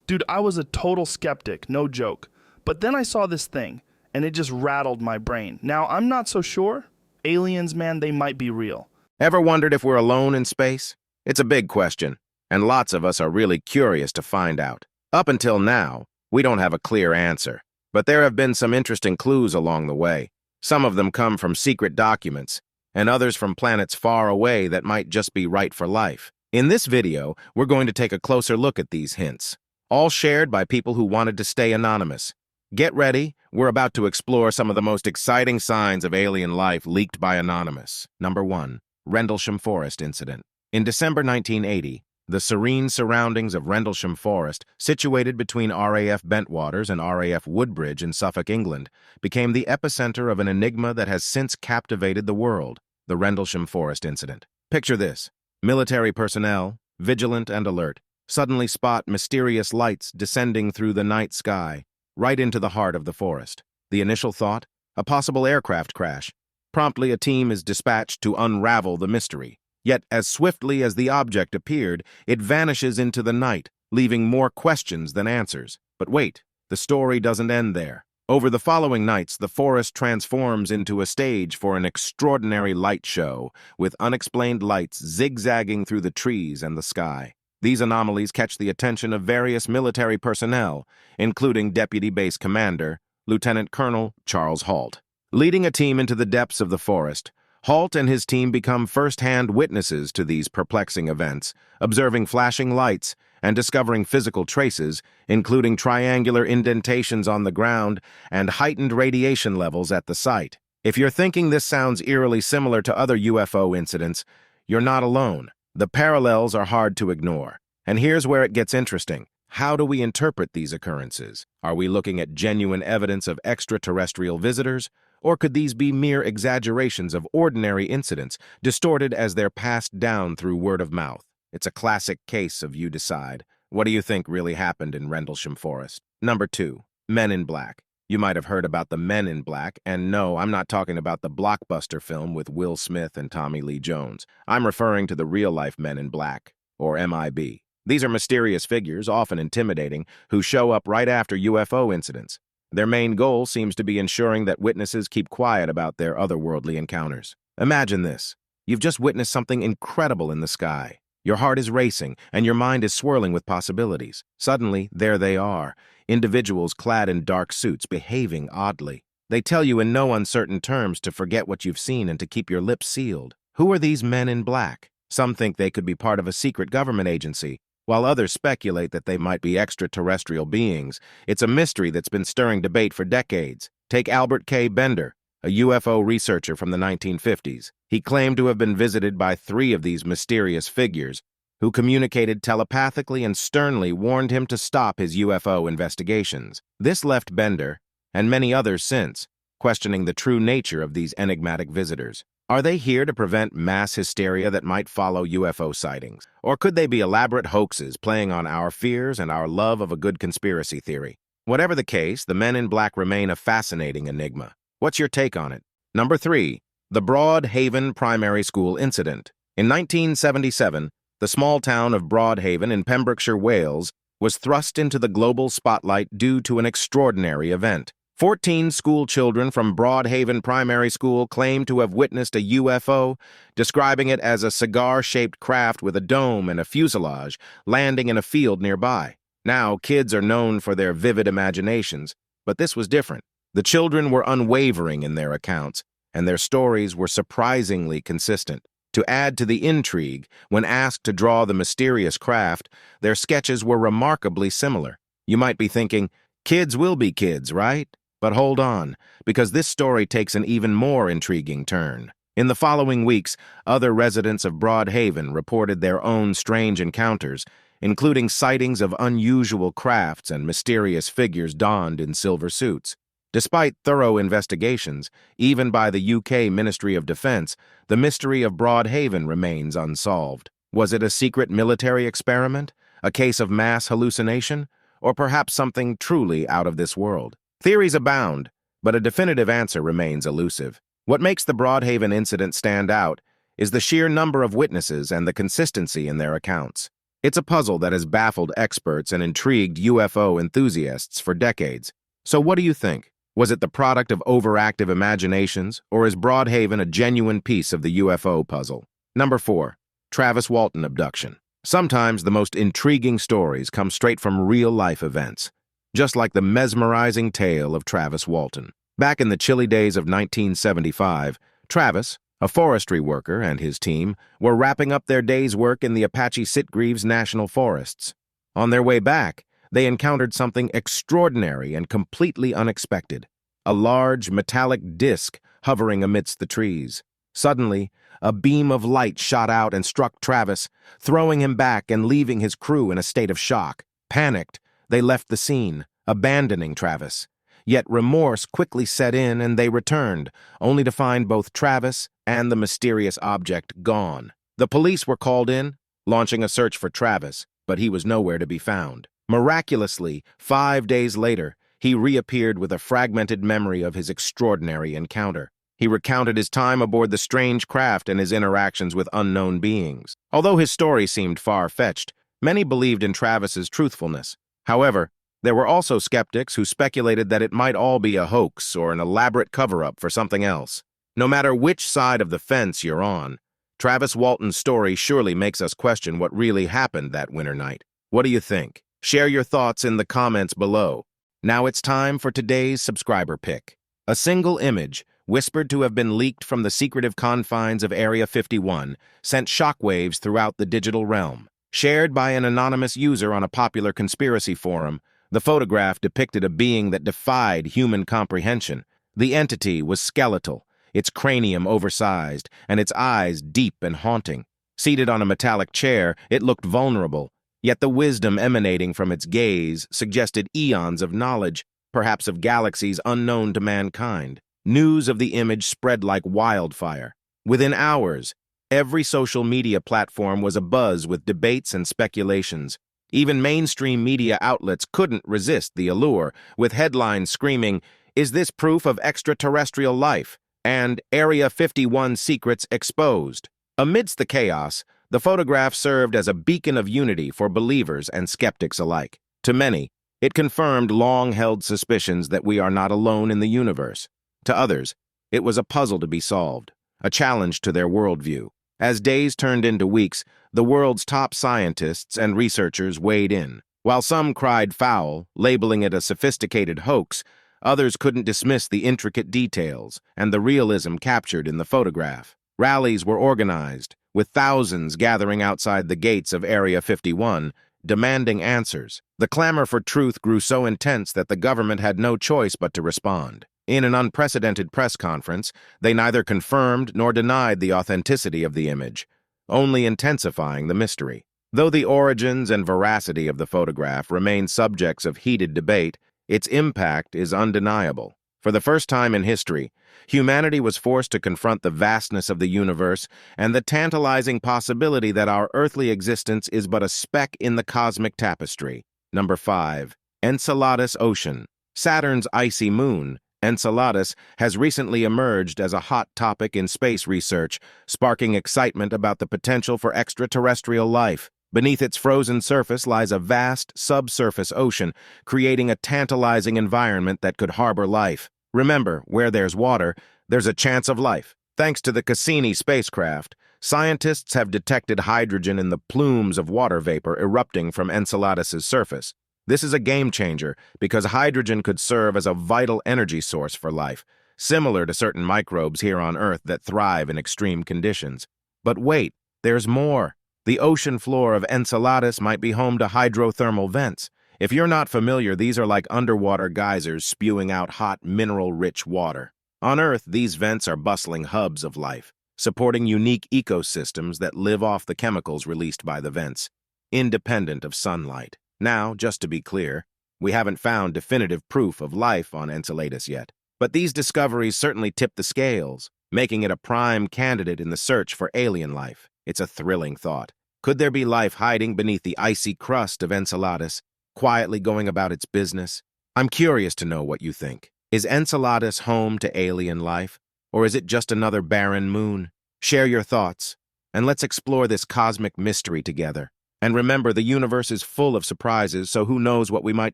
Dude, I was a total skeptic, no joke. But then I saw this thing, and it just rattled my brain. Now, I'm not so sure. Aliens, man, they might be real. Ever wondered if we're alone in space? It's a big question, and lots of us are really curious to find out. Up until now, we don't have a clear answer, but there have been some interesting clues along the way. Some of them come from secret documents, and others from planets far away that might just be right for life. In this video, we're going to take a closer look at these hints, all shared by people who wanted to stay anonymous. Get ready, we're about to explore some of the most exciting signs of alien life leaked by Anonymous. Number 1. Rendlesham Forest Incident. In December 1980, the serene surroundings of Rendlesham Forest, situated between RAF Bentwaters and RAF Woodbridge in Suffolk, England, became the epicenter of an enigma that has since captivated the world, the Rendlesham Forest Incident. Picture this. Military personnel, vigilant and alert, suddenly spot mysterious lights descending through the night sky, right into the heart of the forest. The initial thought? A possible aircraft crash. Promptly, a team is dispatched to unravel the mystery. Yet, as swiftly as the object appeared, it vanishes into the night, leaving more questions than answers. But wait, the story doesn't end there. Over the following nights, the forest transforms into a stage for an extraordinary light show, with unexplained lights zigzagging through the trees and the sky. These anomalies catch the attention of various military personnel, including Deputy Base Commander, Lieutenant Colonel Charles Halt. Leading a team into the depths of the forest, Halt and his team become first-hand witnesses to these perplexing events, observing flashing lights and discovering physical traces, including triangular indentations on the ground and heightened radiation levels at the site. If you're thinking this sounds eerily similar to other UFO incidents, you're not alone. The parallels are hard to ignore. And here's where it gets interesting. How do we interpret these occurrences? Are we looking at genuine evidence of extraterrestrial visitors? Or could these be mere exaggerations of ordinary incidents, distorted as they're passed down through word of mouth? It's a classic case of you decide. What do you think really happened in Rendlesham Forest? Number 2. Men in Black. You might have heard about the Men in Black, and no, I'm not talking about the blockbuster film with Will Smith and Tommy Lee Jones. I'm referring to the real-life Men in Black, or MIB. These are mysterious figures, often intimidating, who show up right after UFO incidents. Their main goal seems to be ensuring that witnesses keep quiet about their otherworldly encounters. Imagine this. You've just witnessed something incredible in the sky. Your heart is racing, and your mind is swirling with possibilities. Suddenly, there they are, individuals clad in dark suits, behaving oddly. They tell you in no uncertain terms to forget what you've seen and to keep your lips sealed. Who are these Men in Black? Some think they could be part of a secret government agency, while others speculate that they might be extraterrestrial beings. It's a mystery that's been stirring debate for decades. Take Albert K. Bender, a UFO researcher from the 1950s. He claimed to have been visited by 3 of these mysterious figures, who communicated telepathically and sternly warned him to stop his UFO investigations. This left Bender, and many others since, questioning the true nature of these enigmatic visitors. Are they here to prevent mass hysteria that might follow UFO sightings? Or could they be elaborate hoaxes playing on our fears and our love of a good conspiracy theory? Whatever the case, the Men in Black remain a fascinating enigma. What's your take on it? Number 3. The Broad Haven Primary School Incident. In 1977, the small town of Broadhaven in Pembrokeshire, Wales, was thrust into the global spotlight due to an extraordinary event. 14 school children from Broadhaven Primary School claimed to have witnessed a UFO, describing it as a cigar-shaped craft with a dome and a fuselage landing in a field nearby. Now, kids are known for their vivid imaginations, but this was different. The children were unwavering in their accounts, and their stories were surprisingly consistent. To add to the intrigue, when asked to draw the mysterious craft, their sketches were remarkably similar. You might be thinking, kids will be kids, right? But hold on, because this story takes an even more intriguing turn. In the following weeks, other residents of Broadhaven reported their own strange encounters, including sightings of unusual crafts and mysterious figures donned in silver suits. Despite thorough investigations, even by the UK Ministry of Defence, the mystery of Broadhaven remains unsolved. Was it a secret military experiment, a case of mass hallucination, or perhaps something truly out of this world? Theories abound, but a definitive answer remains elusive. What makes the Broadhaven incident stand out is the sheer number of witnesses and the consistency in their accounts. It's a puzzle that has baffled experts and intrigued UFO enthusiasts for decades. So what do you think? Was it the product of overactive imaginations, or is Broadhaven a genuine piece of the UFO puzzle? Number 4. Travis Walton abduction. Sometimes the most intriguing stories come straight from real-life events, just like the mesmerizing tale of Travis Walton. Back in the chilly days of 1975, Travis, a forestry worker, and his team were wrapping up their day's work in the Apache Sitgreaves National Forests. On their way back, they encountered something extraordinary and completely unexpected: a large, metallic disc hovering amidst the trees. Suddenly, a beam of light shot out and struck Travis, throwing him back and leaving his crew in a state of shock. Panicked, they left the scene, abandoning Travis. Yet remorse quickly set in and they returned, only to find both Travis and the mysterious object gone. The police were called in, launching a search for Travis, but he was nowhere to be found. Miraculously, 5 days later, he reappeared with a fragmented memory of his extraordinary encounter. He recounted his time aboard the strange craft and his interactions with unknown beings. Although his story seemed far-fetched, many believed in Travis's truthfulness. However, there were also skeptics who speculated that it might all be a hoax or an elaborate cover-up for something else. No matter which side of the fence you're on, Travis Walton's story surely makes us question what really happened that winter night. What do you think? Share your thoughts in the comments below. Now it's time for today's subscriber pick. A single image, whispered to have been leaked from the secretive confines of Area 51, sent shockwaves throughout the digital realm. Shared by an anonymous user on a popular conspiracy forum, the photograph depicted a being that defied human comprehension. The entity was skeletal, its cranium oversized, and its eyes deep and haunting. Seated on a metallic chair, it looked vulnerable, yet the wisdom emanating from its gaze suggested eons of knowledge, perhaps of galaxies unknown to mankind. News of the image spread like wildfire. Within hours, every social media platform was abuzz with debates and speculations. Even mainstream media outlets couldn't resist the allure, with headlines screaming, "Is this proof of extraterrestrial life?" and "Area 51 secrets exposed." Amidst the chaos, the photograph served as a beacon of unity for believers and skeptics alike. To many, it confirmed long-held suspicions that we are not alone in the universe. To others, it was a puzzle to be solved, a challenge to their worldview. As days turned into weeks, the world's top scientists and researchers weighed in. While some cried foul, labeling it a sophisticated hoax, others couldn't dismiss the intricate details and the realism captured in the photograph. Rallies were organized, with thousands gathering outside the gates of Area 51, demanding answers. The clamor for truth grew so intense that the government had no choice but to respond. In an unprecedented press conference, they neither confirmed nor denied the authenticity of the image, only intensifying the mystery. Though the origins and veracity of the photograph remain subjects of heated debate, its impact is undeniable. For the first time in history, humanity was forced to confront the vastness of the universe and the tantalizing possibility that our earthly existence is but a speck in the cosmic tapestry. Number 5. Enceladus Ocean. Saturn's icy moon, Enceladus, has recently emerged as a hot topic in space research, sparking excitement about the potential for extraterrestrial life. Beneath its frozen surface lies a vast, subsurface ocean, creating a tantalizing environment that could harbor life. Remember, where there's water, there's a chance of life. Thanks to the Cassini spacecraft, scientists have detected hydrogen in the plumes of water vapor erupting from Enceladus's surface. This is a game-changer because hydrogen could serve as a vital energy source for life, similar to certain microbes here on Earth that thrive in extreme conditions. But wait, there's more. The ocean floor of Enceladus might be home to hydrothermal vents. If you're not familiar, these are like underwater geysers spewing out hot, mineral-rich water. On Earth, these vents are bustling hubs of life, supporting unique ecosystems that live off the chemicals released by the vents, independent of sunlight. Now, just to be clear, we haven't found definitive proof of life on Enceladus yet, but these discoveries certainly tip the scales, making it a prime candidate in the search for alien life. It's a thrilling thought. Could there be life hiding beneath the icy crust of Enceladus, quietly going about its business? I'm curious to know what you think. Is Enceladus home to alien life, or is it just another barren moon? Share your thoughts, and let's explore this cosmic mystery together. And remember, the universe is full of surprises, so who knows what we might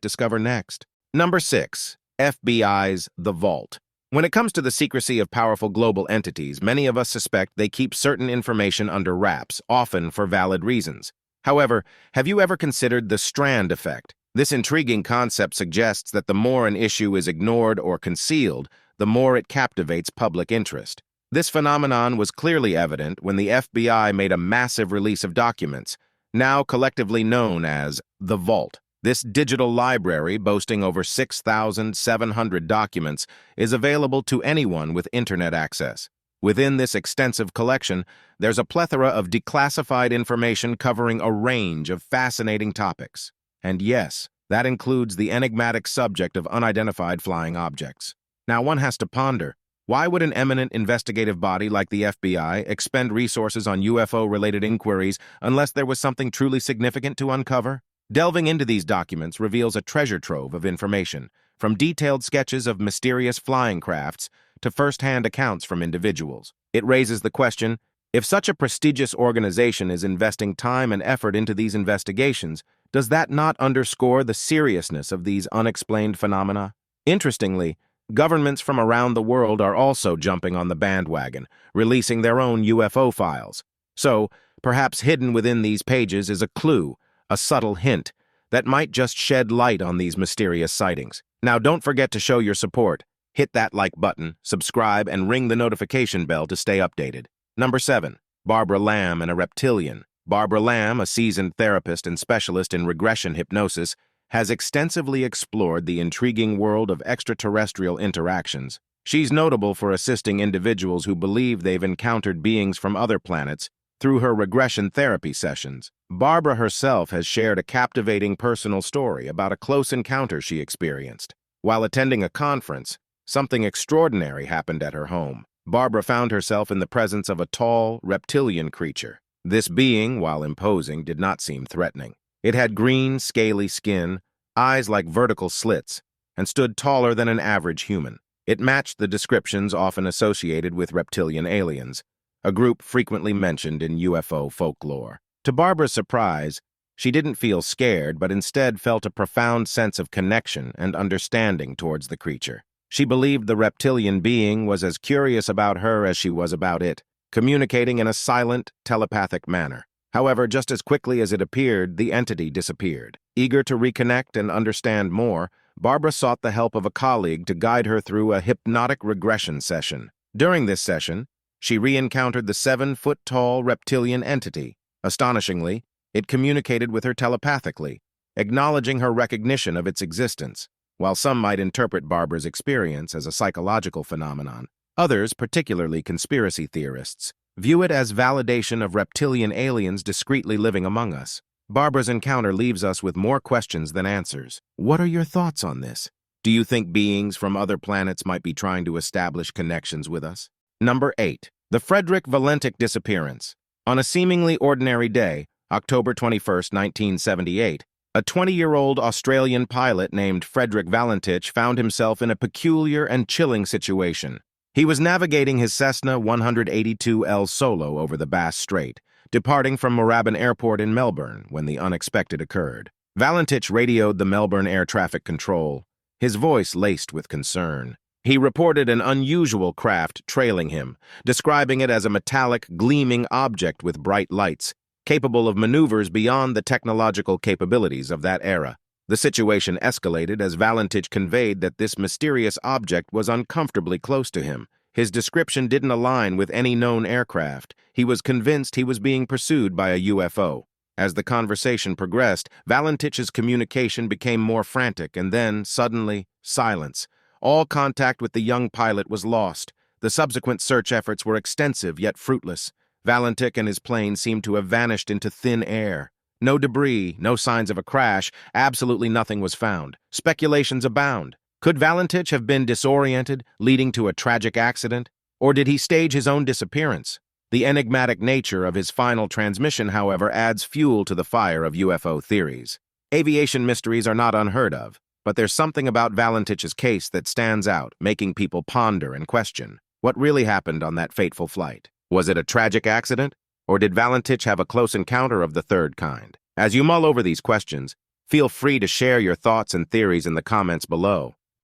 discover next. Number 6. FBI's The Vault. When it comes to the secrecy of powerful global entities, many of us suspect they keep certain information under wraps, often for valid reasons. However, have you ever considered the strand effect? This intriguing concept suggests that the more an issue is ignored or concealed, the more it captivates public interest. This phenomenon was clearly evident when the FBI made a massive release of documents, now collectively known as the Vault. This digital library, boasting over 6,700 documents, is available to anyone with internet access. Within this extensive collection, there's a plethora of declassified information covering a range of fascinating topics. And yes, that includes the enigmatic subject of unidentified flying objects. Now one has to ponder, why would an eminent investigative body like the FBI expend resources on UFO-related inquiries unless there was something truly significant to uncover? Delving into these documents reveals a treasure trove of information, from detailed sketches of mysterious flying crafts to first-hand accounts from individuals. It raises the question, if such a prestigious organization is investing time and effort into these investigations, does that not underscore the seriousness of these unexplained phenomena? Interestingly, governments from around the world are also jumping on the bandwagon, releasing their own UFO files. So, perhaps hidden within these pages is a clue, a subtle hint, that might just shed light on these mysterious sightings. Now, don't forget to show your support. Hit that like button, subscribe, and ring the notification bell to stay updated. Number 7. Barbara Lamb and a Reptilian. Barbara Lamb, a seasoned therapist and specialist in regression hypnosis, has extensively explored the intriguing world of extraterrestrial interactions. She's notable for assisting individuals who believe they've encountered beings from other planets through her regression therapy sessions. Barbara herself has shared a captivating personal story about a close encounter she experienced. While attending a conference, something extraordinary happened at her home. Barbara found herself in the presence of a tall, reptilian creature. This being, while imposing, did not seem threatening. It had green, scaly skin, eyes like vertical slits, and stood taller than an average human. It matched the descriptions often associated with reptilian aliens, a group frequently mentioned in UFO folklore. To Barbara's surprise, she didn't feel scared, but instead felt a profound sense of connection and understanding towards the creature. She believed the reptilian being was as curious about her as she was about it, communicating in a silent, telepathic manner. However, just as quickly as it appeared, the entity disappeared. Eager to reconnect and understand more, Barbara sought the help of a colleague to guide her through a hypnotic regression session. During this session, she re-encountered the 7-foot-tall reptilian entity. Astonishingly, it communicated with her telepathically, acknowledging her recognition of its existence. While some might interpret Barbara's experience as a psychological phenomenon, others, particularly conspiracy theorists, view it as validation of reptilian aliens discreetly living among us. Barbara's encounter leaves us with more questions than answers. What are your thoughts on this? Do you think beings from other planets might be trying to establish connections with us? Number 8. The Frederick Valenti disappearance. On a seemingly ordinary day, October 21, 1978, a 20-year-old Australian pilot named Frederick Valenti found himself in a peculiar and chilling situation. He was navigating his Cessna 182L solo over the Bass Strait, departing from Moorabbin Airport in Melbourne when the unexpected occurred. Valenti radioed the Melbourne Air Traffic Control, his voice laced with concern. He reported an unusual craft trailing him, describing it as a metallic, gleaming object with bright lights, capable of maneuvers beyond the technological capabilities of that era. The situation escalated as Valenti conveyed that this mysterious object was uncomfortably close to him. His description didn't align with any known aircraft. He was convinced he was being pursued by a UFO. As the conversation progressed, Valentich's communication became more frantic, and then, suddenly, silence. All contact with the young pilot was lost. The subsequent search efforts were extensive yet fruitless. Valenti and his plane seemed to have vanished into thin air. No debris, no signs of a crash, absolutely nothing was found. Speculations abound. Could Valenti have been disoriented, leading to a tragic accident? Or did he stage his own disappearance? The enigmatic nature of his final transmission, however, adds fuel to the fire of UFO theories. Aviation mysteries are not unheard of, but there's something about Valentich's case that stands out, making people ponder and question. What really happened on that fateful flight? Was it a tragic accident? Or did Valenti have a close encounter of the third kind? As you mull over these questions, feel free to share your thoughts and theories in the comments below.